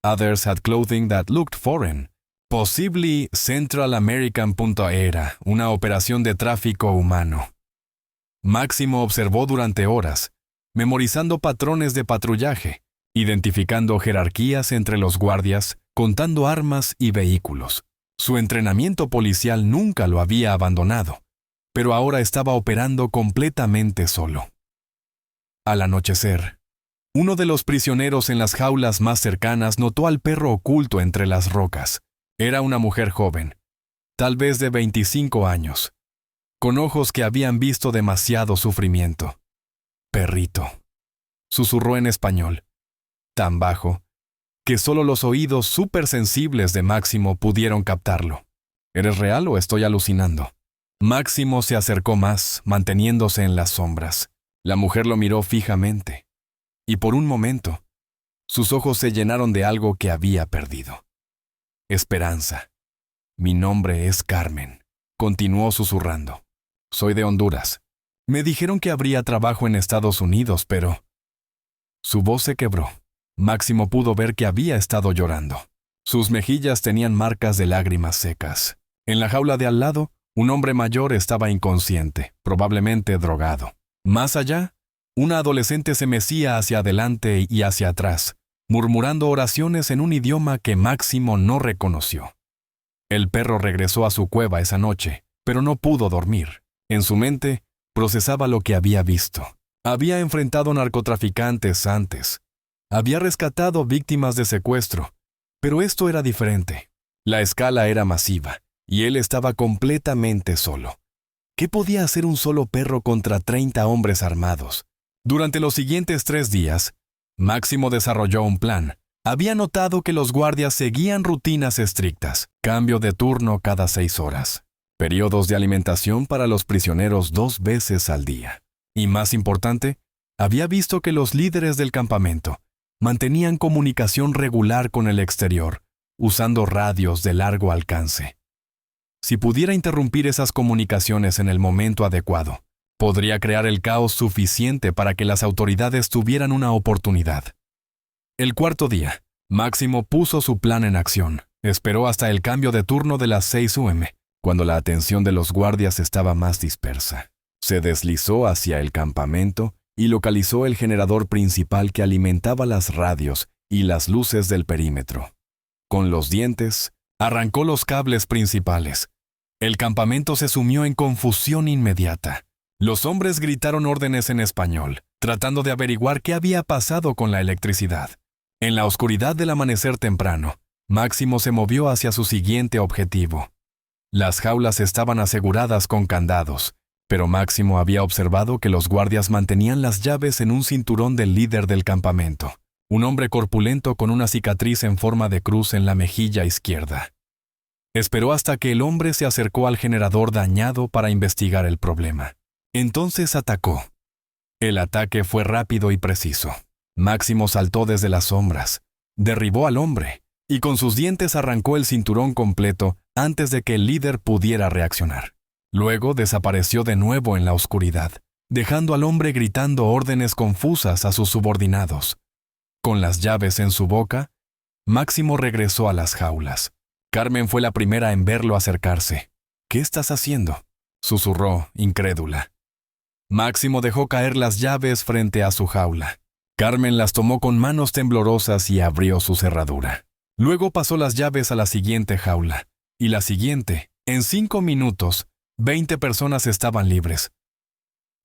Others had clothing that looked foreign. Possibly Central American. Era una operación de tráfico humano. Máximo observó durante horas, memorizando patrones de patrullaje, identificando jerarquías entre los guardias, contando armas y vehículos. Su entrenamiento policial nunca lo había abandonado, pero ahora estaba operando completamente solo. Al anochecer, uno de los prisioneros en las jaulas más cercanas notó al perro oculto entre las rocas. Era una mujer joven, tal vez de 25 años, con ojos que habían visto demasiado sufrimiento. «Perrito», susurró en español, tan bajo que solo los oídos supersensibles de Máximo pudieron captarlo. ¿Eres real o estoy alucinando? Máximo se acercó más, manteniéndose en las sombras. La mujer lo miró fijamente, y por un momento, sus ojos se llenaron de algo que había perdido. Esperanza. Mi nombre es Carmen, continuó susurrando. Soy de Honduras. Me dijeron que habría trabajo en Estados Unidos, pero... Su voz se quebró. Máximo pudo ver que había estado llorando. Sus mejillas tenían marcas de lágrimas secas. En la jaula de al lado, un hombre mayor estaba inconsciente, probablemente drogado. Más allá, una adolescente se mecía hacia adelante y hacia atrás, murmurando oraciones en un idioma que Máximo no reconoció. El perro regresó a su cueva esa noche, pero no pudo dormir. En su mente, procesaba lo que había visto. Había enfrentado narcotraficantes antes. Había rescatado víctimas de secuestro, pero esto era diferente. La escala era masiva, y él estaba completamente solo. ¿Qué podía hacer un solo perro contra 30 hombres armados? Durante los siguientes 3 días, Máximo desarrolló un plan. Había notado que los guardias seguían rutinas estrictas, cambio de turno cada 6 horas, periodos de alimentación para los prisioneros 2 veces al día. Y más importante, había visto que los líderes del campamento mantenían comunicación regular con el exterior, usando radios de largo alcance. Si pudiera interrumpir esas comunicaciones en el momento adecuado, podría crear el caos suficiente para que las autoridades tuvieran una oportunidad. El cuarto día, Máximo puso su plan en acción. Esperó hasta el cambio de turno de las 6 u.m., cuando la atención de los guardias estaba más dispersa. Se deslizó hacia el campamento y localizó el generador principal que alimentaba las radios y las luces del perímetro. Con los dientes, arrancó los cables principales. El campamento se sumió en confusión inmediata. Los hombres gritaron órdenes en español, tratando de averiguar qué había pasado con la electricidad. En la oscuridad del amanecer temprano, Máximo se movió hacia su siguiente objetivo. Las jaulas estaban aseguradas con candados, pero Máximo había observado que los guardias mantenían las llaves en un cinturón del líder del campamento, un hombre corpulento con una cicatriz en forma de cruz en la mejilla izquierda. Esperó hasta que el hombre se acercó al generador dañado para investigar el problema. Entonces atacó. El ataque fue rápido y preciso. Máximo saltó desde las sombras, derribó al hombre y con sus dientes arrancó el cinturón completo antes de que el líder pudiera reaccionar. Luego desapareció de nuevo en la oscuridad, dejando al hombre gritando órdenes confusas a sus subordinados. Con las llaves en su boca, Máximo regresó a las jaulas. Carmen fue la primera en verlo acercarse. «¿Qué estás haciendo?», susurró, incrédula. Máximo dejó caer las llaves frente a su jaula. Carmen las tomó con manos temblorosas y abrió su cerradura. Luego pasó las llaves a la siguiente jaula, y la siguiente. En 5 minutos, 20 personas estaban libres.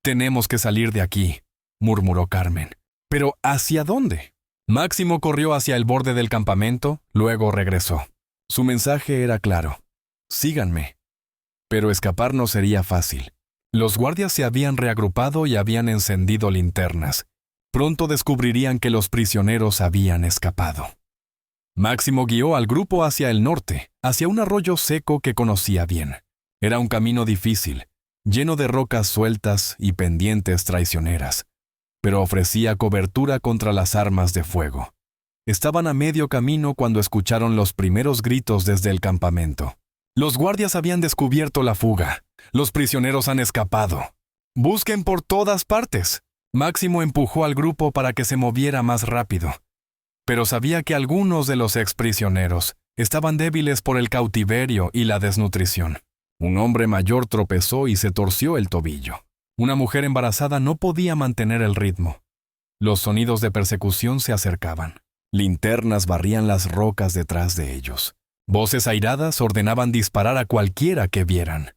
«Tenemos que salir de aquí», murmuró Carmen. «¿Pero hacia dónde?». Máximo corrió hacia el borde del campamento, luego regresó. Su mensaje era claro: «Síganme». Pero escapar no sería fácil. Los guardias se habían reagrupado y habían encendido linternas. Pronto descubrirían que los prisioneros habían escapado. Máximo guió al grupo hacia el norte, hacia un arroyo seco que conocía bien. Era un camino difícil, lleno de rocas sueltas y pendientes traicioneras, pero ofrecía cobertura contra las armas de fuego. Estaban a medio camino cuando escucharon los primeros gritos desde el campamento. Los guardias habían descubierto la fuga. Los prisioneros han escapado. «¡Busquen por todas partes!». Máximo empujó al grupo para que se moviera más rápido. Pero sabía que algunos de los exprisioneros estaban débiles por el cautiverio y la desnutrición. Un hombre mayor tropezó y se torció el tobillo. Una mujer embarazada no podía mantener el ritmo. Los sonidos de persecución se acercaban. Linternas barrían las rocas detrás de ellos. Voces airadas ordenaban disparar a cualquiera que vieran.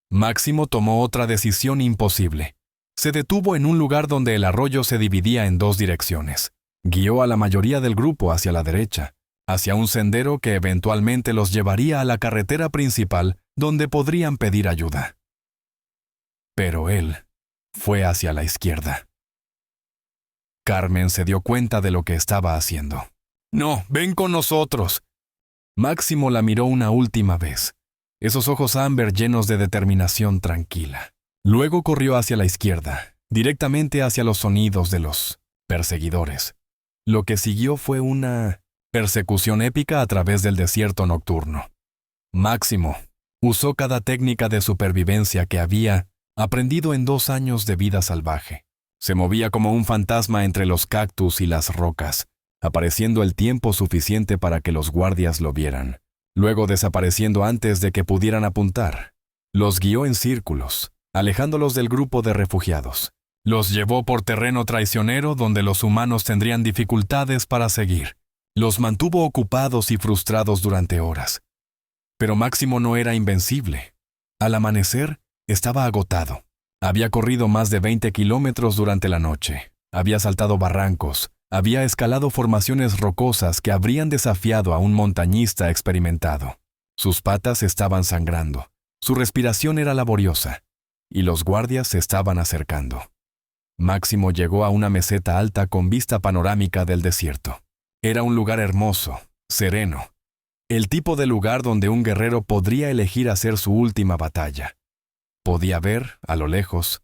Máximo tomó otra decisión imposible. Se detuvo en un lugar donde el arroyo se dividía en 2 direcciones. Guió a la mayoría del grupo hacia la derecha, hacia un sendero que eventualmente los llevaría a la carretera principal donde podrían pedir ayuda. Pero él fue hacia la izquierda. Carmen se dio cuenta de lo que estaba haciendo. «No, ven con nosotros». Máximo la miró una última vez, esos ojos ámbar llenos de determinación tranquila. Luego corrió hacia la izquierda, directamente hacia los sonidos de los perseguidores. Lo que siguió fue una persecución épica a través del desierto nocturno. Máximo usó cada técnica de supervivencia que había aprendido en 2 años de vida salvaje. Se movía como un fantasma entre los cactus y las rocas, apareciendo el tiempo suficiente para que los guardias lo vieran, luego desapareciendo antes de que pudieran apuntar. Los guió en círculos, alejándolos del grupo de refugiados. Los llevó por terreno traicionero donde los humanos tendrían dificultades para seguir. Los mantuvo ocupados y frustrados durante horas. Pero Máximo no era invencible. Al amanecer, estaba agotado. Había corrido más de 20 kilómetros durante la noche. Había saltado barrancos. Había escalado formaciones rocosas que habrían desafiado a un montañista experimentado. Sus patas estaban sangrando. Su respiración era laboriosa. Y los guardias se estaban acercando. Máximo llegó a una meseta alta con vista panorámica del desierto. Era un lugar hermoso, sereno. El tipo de lugar donde un guerrero podría elegir hacer su última batalla. Podía ver, a lo lejos,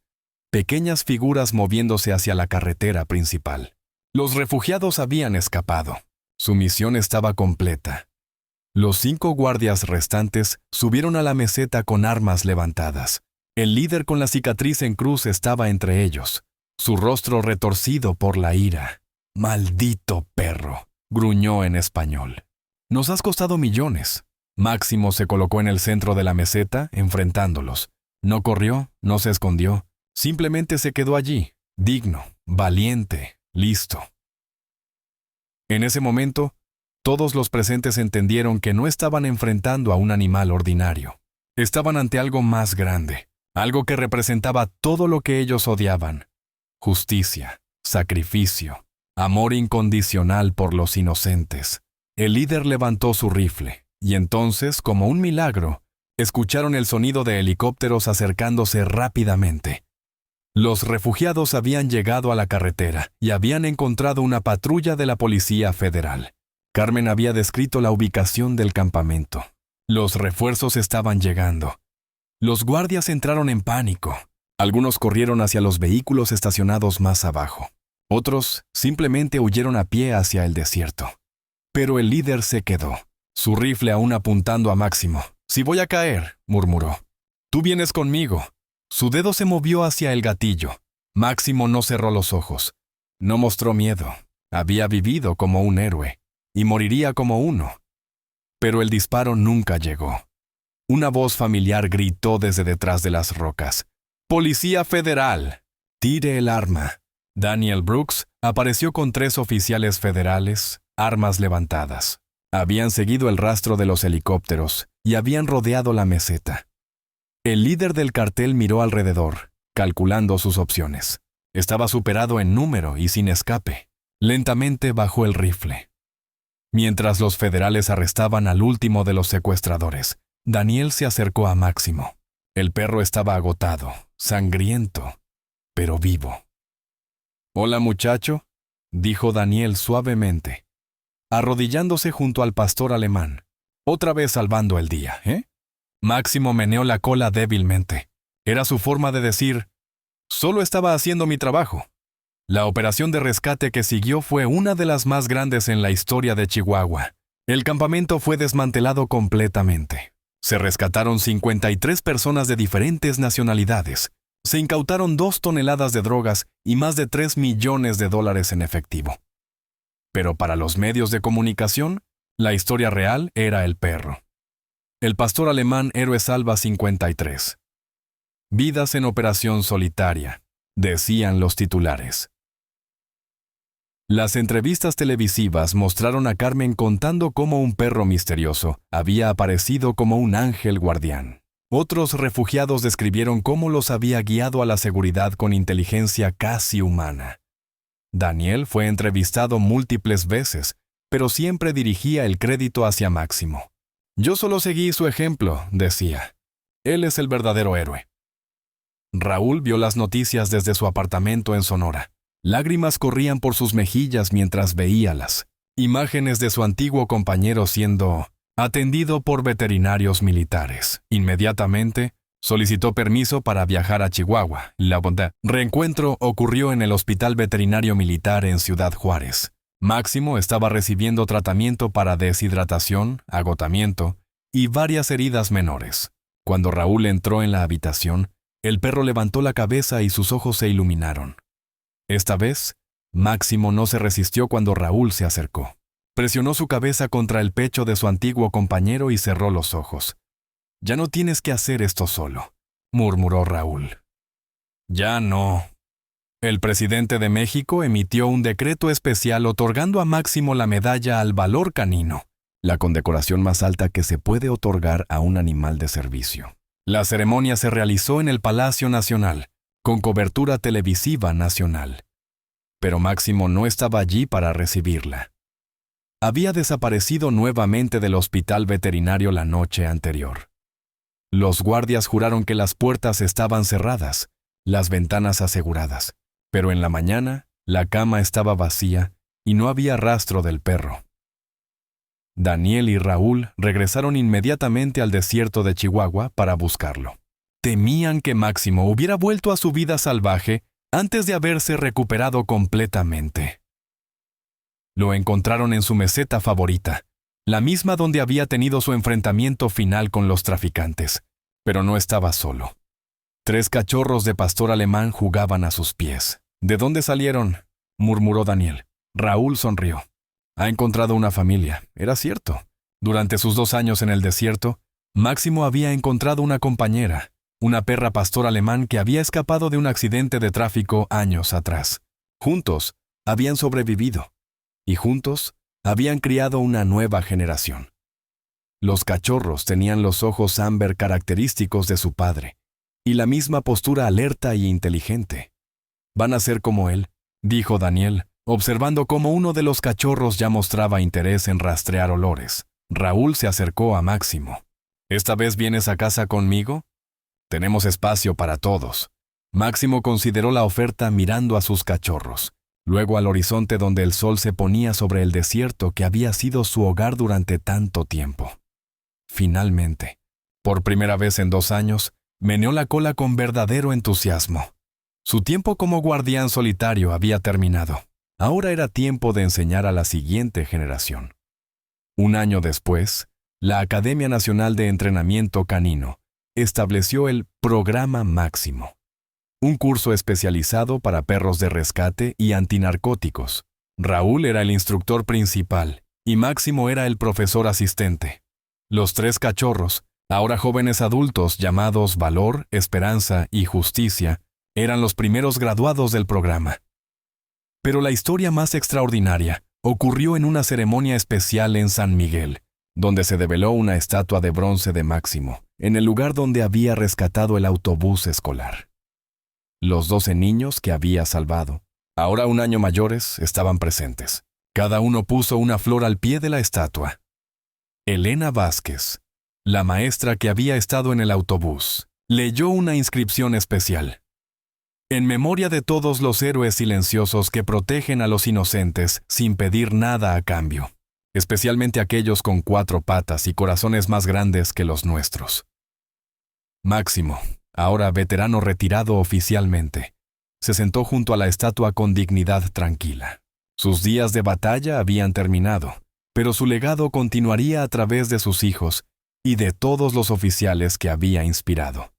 pequeñas figuras moviéndose hacia la carretera principal. Los refugiados habían escapado. Su misión estaba completa. Los 5 guardias restantes subieron a la meseta con armas levantadas. El líder con la cicatriz en cruz estaba entre ellos, su rostro retorcido por la ira. «Maldito perro», gruñó en español. «Nos has costado millones». Máximo se colocó en el centro de la meseta, enfrentándolos. No corrió, no se escondió, simplemente se quedó allí, digno, valiente, listo. En ese momento, todos los presentes entendieron que no estaban enfrentando a un animal ordinario. Estaban ante algo más grande, algo que representaba todo lo que ellos odiaban: justicia, sacrificio, amor incondicional por los inocentes. El líder levantó su rifle, y entonces, como un milagro, escucharon el sonido de helicópteros acercándose rápidamente. Los refugiados habían llegado a la carretera y habían encontrado una patrulla de la Policía Federal. Carmen había descrito la ubicación del campamento. Los refuerzos estaban llegando. Los guardias entraron en pánico. Algunos corrieron hacia los vehículos estacionados más abajo. Otros simplemente huyeron a pie hacia el desierto. Pero el líder se quedó, su rifle aún apuntando a Máximo. «Si voy a caer», murmuró. «Tú vienes conmigo». Su dedo se movió hacia el gatillo. Máximo no cerró los ojos. No mostró miedo. Había vivido como un héroe, y moriría como uno. Pero el disparo nunca llegó. Una voz familiar gritó desde detrás de las rocas: «¡Policía Federal! ¡Tire el arma!». Daniel Brooks apareció con 3 oficiales federales, armas levantadas. Habían seguido el rastro de los helicópteros y habían rodeado la meseta. El líder del cartel miró alrededor, calculando sus opciones. Estaba superado en número y sin escape. Lentamente bajó el rifle. Mientras los federales arrestaban al último de los secuestradores, Daniel se acercó a Máximo. El perro estaba agotado, sangriento, pero vivo. «Hola, muchacho», dijo Daniel suavemente, arrodillándose junto al pastor alemán. «Otra vez salvando el día, ¿eh?». Máximo meneó la cola débilmente. Era su forma de decir: «Solo estaba haciendo mi trabajo». La operación de rescate que siguió fue una de las más grandes en la historia de Chihuahua. El campamento fue desmantelado completamente. Se rescataron 53 personas de diferentes nacionalidades. Se incautaron 2 toneladas de drogas y más de $3 millones en efectivo. Pero para los medios de comunicación, la historia real era el perro. El pastor alemán Héroe Salva 53. «Vidas en operación solitaria», decían los titulares. Las entrevistas televisivas mostraron a Carmen contando cómo un perro misterioso había aparecido como un ángel guardián. Otros refugiados describieron cómo los había guiado a la seguridad con inteligencia casi humana. Daniel fue entrevistado múltiples veces, pero siempre dirigía el crédito hacia Máximo. «Yo solo seguí su ejemplo», decía. «Él es el verdadero héroe». Raúl vio las noticias desde su apartamento en Sonora. Lágrimas corrían por sus mejillas mientras veíalas. Imágenes de su antiguo compañero siendo atendido por veterinarios militares. Inmediatamente, solicitó permiso para viajar a Chihuahua. El reencuentro ocurrió en el Hospital Veterinario Militar en Ciudad Juárez. Máximo estaba recibiendo tratamiento para deshidratación, agotamiento y varias heridas menores. Cuando Raúl entró en la habitación, el perro levantó la cabeza y sus ojos se iluminaron. Esta vez, Máximo no se resistió cuando Raúl se acercó. Presionó su cabeza contra el pecho de su antiguo compañero y cerró los ojos. «Ya no tienes que hacer esto solo», murmuró Raúl. «Ya no». El presidente de México emitió un decreto especial otorgando a Máximo la medalla al valor canino, la condecoración más alta que se puede otorgar a un animal de servicio. La ceremonia se realizó en el Palacio Nacional, con cobertura televisiva nacional. Pero Máximo no estaba allí para recibirla. Había desaparecido nuevamente del hospital veterinario la noche anterior. Los guardias juraron que las puertas estaban cerradas, las ventanas aseguradas, pero en la mañana la cama estaba vacía y no había rastro del perro. Daniel y Raúl regresaron inmediatamente al desierto de Chihuahua para buscarlo. Temían que Máximo hubiera vuelto a su vida salvaje antes de haberse recuperado completamente. Lo encontraron en su meseta favorita, la misma donde había tenido su enfrentamiento final con los traficantes, pero no estaba solo. 3 cachorros de pastor alemán jugaban a sus pies. «¿De dónde salieron?», murmuró Daniel. Raúl sonrió. «Ha encontrado una familia», era cierto. Durante sus 2 años en el desierto, Máximo había encontrado una compañera, una perra pastor alemán que había escapado de un accidente de tráfico años atrás. Juntos habían sobrevivido, y juntos habían criado una nueva generación. Los cachorros tenían los ojos ámbar característicos de su padre, y la misma postura alerta y inteligente. «Van a ser como él», dijo Daniel, observando cómo uno de los cachorros ya mostraba interés en rastrear olores. Raúl se acercó a Máximo. «¿Esta vez vienes a casa conmigo? Tenemos espacio para todos». Máximo consideró la oferta mirando a sus cachorros, luego al horizonte donde el sol se ponía sobre el desierto que había sido su hogar durante tanto tiempo. Finalmente, por primera vez en 2 años, meneó la cola con verdadero entusiasmo. Su tiempo como guardián solitario había terminado. Ahora era tiempo de enseñar a la siguiente generación. 1 año después, la Academia Nacional de Entrenamiento Canino estableció el Programa Máximo, un curso especializado para perros de rescate y antinarcóticos. Raúl era el instructor principal y Máximo era el profesor asistente. Los 3 cachorros, ahora jóvenes adultos llamados Valor, Esperanza y Justicia, eran los primeros graduados del programa. Pero la historia más extraordinaria ocurrió en una ceremonia especial en San Miguel, donde se develó una estatua de bronce de Máximo, en el lugar donde había rescatado el autobús escolar. Los 12 niños que había salvado, ahora 1 año mayores, estaban presentes. Cada uno puso una flor al pie de la estatua. Elena Vázquez, la maestra que había estado en el autobús, leyó una inscripción especial. «En memoria de todos los héroes silenciosos que protegen a los inocentes sin pedir nada a cambio, especialmente aquellos con 4 patas y corazones más grandes que los nuestros». Máximo, ahora veterano retirado oficialmente, se sentó junto a la estatua con dignidad tranquila. Sus días de batalla habían terminado, pero su legado continuaría a través de sus hijos y de todos los oficiales que había inspirado.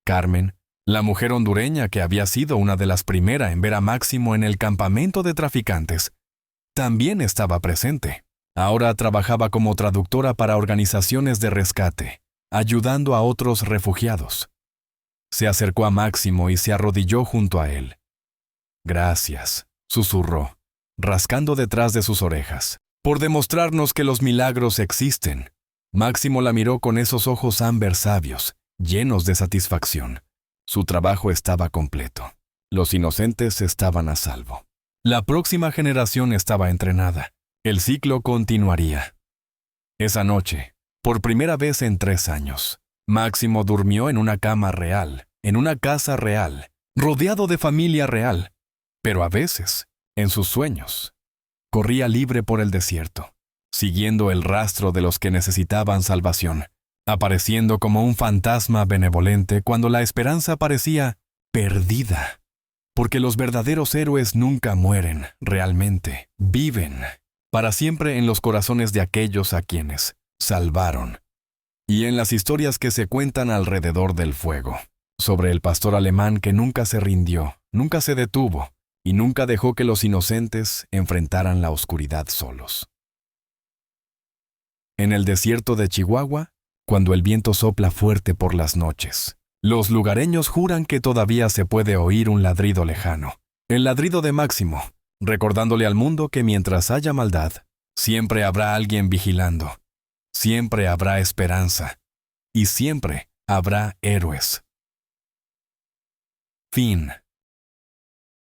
Carmen, la mujer hondureña que había sido una de las primeras en ver a Máximo en el campamento de traficantes, también estaba presente. Ahora trabajaba como traductora para organizaciones de rescate, ayudando a otros refugiados. Se acercó a Máximo y se arrodilló junto a él. «Gracias», susurró, rascando detrás de sus orejas, «por demostrarnos que los milagros existen». Máximo la miró con esos ojos ámbar sabios, llenos de satisfacción. Su trabajo estaba completo. Los inocentes estaban a salvo. La próxima generación estaba entrenada. El ciclo continuaría. Esa noche, por primera vez en 3 años, Máximo durmió en una cama real, en una casa real, rodeado de familia real. Pero a veces, en sus sueños, corría libre por el desierto, siguiendo el rastro de los que necesitaban salvación, apareciendo como un fantasma benevolente cuando la esperanza parecía perdida. Porque los verdaderos héroes nunca mueren, realmente, viven, para siempre en los corazones de aquellos a quienes salvaron. y en las historias que se cuentan alrededor del fuego, sobre el pastor alemán que nunca se rindió, nunca se detuvo, y nunca dejó que los inocentes enfrentaran la oscuridad solos. En el desierto de Chihuahua, cuando el viento sopla fuerte por las noches, los lugareños juran que todavía se puede oír un ladrido lejano, el ladrido de Máximo, recordándole al mundo que mientras haya maldad, siempre habrá alguien vigilando, siempre habrá esperanza, y siempre habrá héroes. Fin.